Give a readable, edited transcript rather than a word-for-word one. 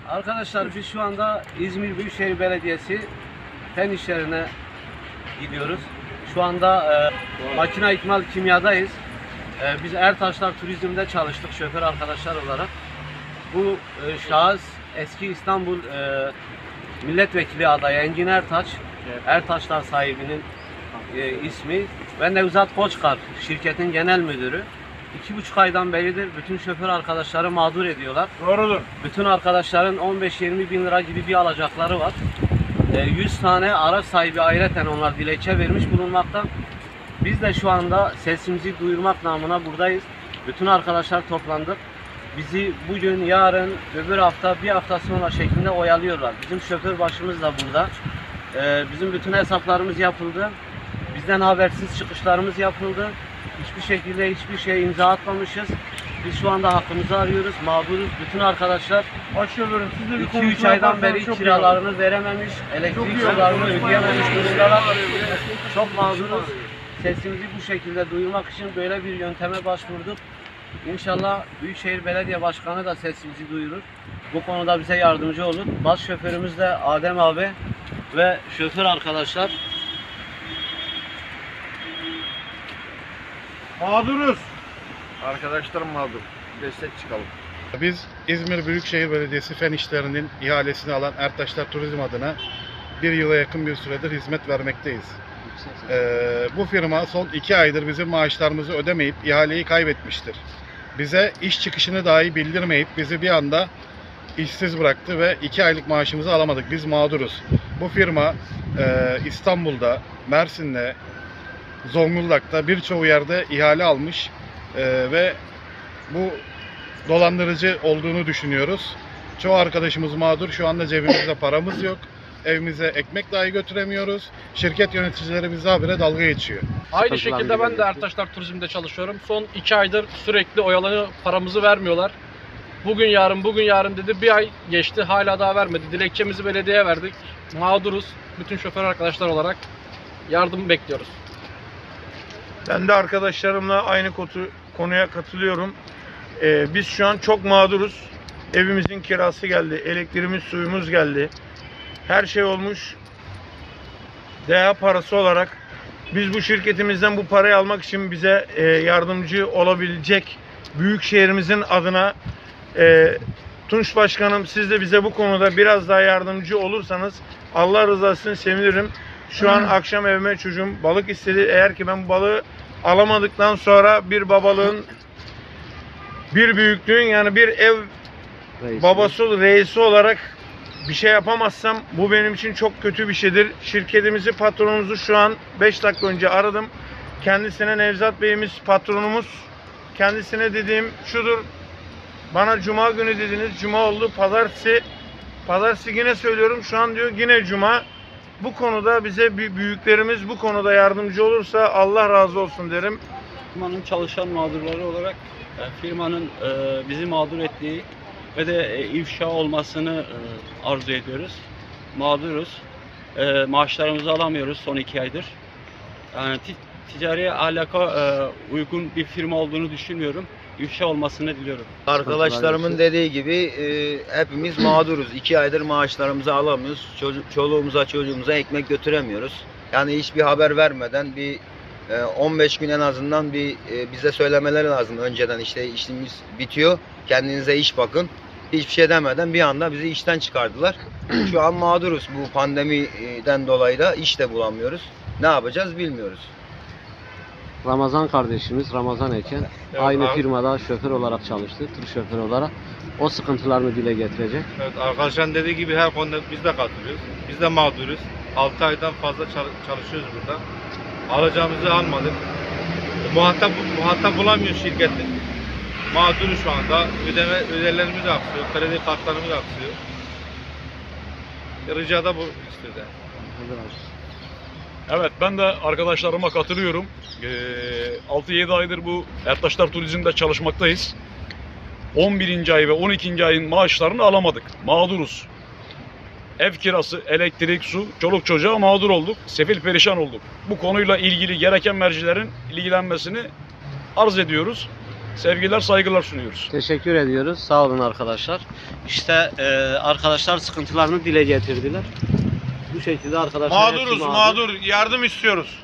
Arkadaşlar biz şu anda İzmir Büyükşehir Belediyesi fen işlerine gidiyoruz. Şu anda makine ikmal kimyadayız. Biz Ertaşlar Turizm'de çalıştık şoför arkadaşlar olarak. Bu şahıs eski İstanbul milletvekili adayı Engin Ertaş. Ertaşlar sahibinin ismi. Ben Nevzat Koçkar, şirketin genel müdürü. 2,5 aydan beridir bütün şoför arkadaşları mağdur ediyorlar. Doğrudur. Bütün arkadaşların 15-20 bin lira gibi bir alacakları var. 100 tane araç sahibi ayrıca onlar dilekçe vermiş bulunmakta. Biz de şu anda sesimizi duyurmak namına buradayız. Bütün arkadaşlar toplandık. Bizi bugün, yarın, öbür hafta, bir hafta sonra şeklinde oyalıyorlar. Bizim şoför başımız da burada. Bizim bütün hesaplarımız yapıldı. Bizden habersiz çıkışlarımız yapıldı. Hiçbir şekilde hiçbir şey imza atmamışız. Biz şu anda hakkımızı arıyoruz, mağduruz. Bütün arkadaşlar Başlıyorum. Siz de bir 2-3 aydan beri kiralarını verememiş, elektrik sularını ödeyememiş durumdalar. Çok mağduruz. Sesimizi bu şekilde duyurmak için böyle bir yönteme başvurduk. İnşallah Büyükşehir Belediye Başkanı da sesimizi duyurur. Bu konuda bize yardımcı olur. Bas şoförümüz de Adem abi ve şoför arkadaşlar. Mağduruz. Arkadaşlarım mağdur. Destek çıkalım. Biz İzmir Büyükşehir Belediyesi fen işlerinin ihalesini alan Ertaşlar Turizm adına bir yıla yakın bir süredir hizmet vermekteyiz. Bu firma son 2 aydır bizim maaşlarımızı ödemeyip ihaleyi kaybetmiştir. Bize iş çıkışını dahi bildirmeyip bizi bir anda işsiz bıraktı ve 2 aylık maaşımızı alamadık. Biz mağduruz. Bu firma İstanbul'da, Mersin'de, Zonguldak'ta birçok yerde ihale almış ve bu dolandırıcı olduğunu düşünüyoruz. Çoğu arkadaşımız mağdur. Şu anda cebimizde paramız yok. Evimize ekmek dahi götüremiyoruz. Şirket yöneticileri bize habire dalga geçiyor. Aynı şekilde ben de Ertaşlar Turizm'de çalışıyorum. Son 2 aydır sürekli oyalanıyor, paramızı vermiyorlar. Bugün yarın dedi. Bir ay geçti, hala daha vermedi. Dilekçemizi belediyeye verdik. Mağduruz. Bütün şoför arkadaşlar olarak yardım bekliyoruz. Ben de arkadaşlarımla aynı konuya katılıyorum. Biz şu an çok mağduruz. Evimizin kirası geldi, elektriğimiz, suyumuz geldi. Her şey olmuş. DEA parası olarak biz bu şirketimizden bu parayı almak için bize yardımcı olabilecek büyük şehrimizin adına Tunç Başkanım, siz de bize bu konuda biraz daha yardımcı olursanız Allah rızası için sevinirim. Şu an akşam evime çocuğum balık istedi. Eğer ki ben bu balığı alamadıktan sonra bir babalığın, bir büyüklüğün, yani bir ev babası, reisi olarak bir şey yapamazsam bu benim için çok kötü bir şeydir. Şirketimizi, patronumuzu şu an 5 dakika önce aradım. Kendisine, Nevzat Bey'imiz patronumuz. Kendisine dediğim şudur: bana cuma günü dediniz, cuma oldu, pazartesi yine söylüyorum, şu an diyor yine cuma. Bu konuda bize büyüklerimiz bu konuda yardımcı olursa Allah razı olsun derim. Firmanın çalışan mağdurları olarak firmanın bizi mağdur ettiği ve de ifşa olmasını arzu ediyoruz. Mağduruz. Maaşlarımızı alamıyoruz son 2 aydır. Yani ticari alaka uygun bir firma olduğunu düşünmüyorum. İfşa olmasını diliyorum. Arkadaşlarımın dediği gibi hepimiz mağduruz. 2 aydır maaşlarımızı alamıyoruz. Çoluğumuza çocuğumuza ekmek götüremiyoruz. Yani hiçbir haber vermeden bir 15 gün en azından bize söylemeleri lazım. Önceden işte işimiz bitiyor, kendinize iş bakın. Hiçbir şey demeden bir anda bizi işten çıkardılar. Şu an mağduruz. Bu pandemiden dolayı da iş de bulamıyoruz. Ne yapacağız bilmiyoruz. Ramazan kardeşimiz, Ramazan Eken, aynı firmada şoför olarak çalıştı, tır şoförü olarak. O sıkıntılarını dile getirecek. Evet, arkadaşların dediği gibi her konuda biz de katılıyoruz. Biz de mağduruz. 6 aydan fazla çalışıyoruz burada. Alacağımızı almadık. Muhatap bulamıyor şirketi. Mağduruz şu anda. Ödemelerimiz aksıyor, kredi kartlarımız aksıyor. Ricada bu istiyoruz. Evet, ben de arkadaşlarıma katılıyorum. 6-7 aydır bu Ertaşlar Turizm'de çalışmaktayız. 11. ay ve 12. ayın maaşlarını alamadık. Mağduruz. Ev kirası, elektrik, su, çoluk çocuğa mağdur olduk. Sefil perişan olduk. Bu konuyla ilgili gereken mercilerin ilgilenmesini arz ediyoruz. sevgiler, saygılar sunuyoruz. Teşekkür ediyoruz. Sağ olun arkadaşlar. İşte arkadaşlar sıkıntılarını dile getirdiler. Bu şekilde arkadaşlar hepsi Mağdur, yardım istiyoruz.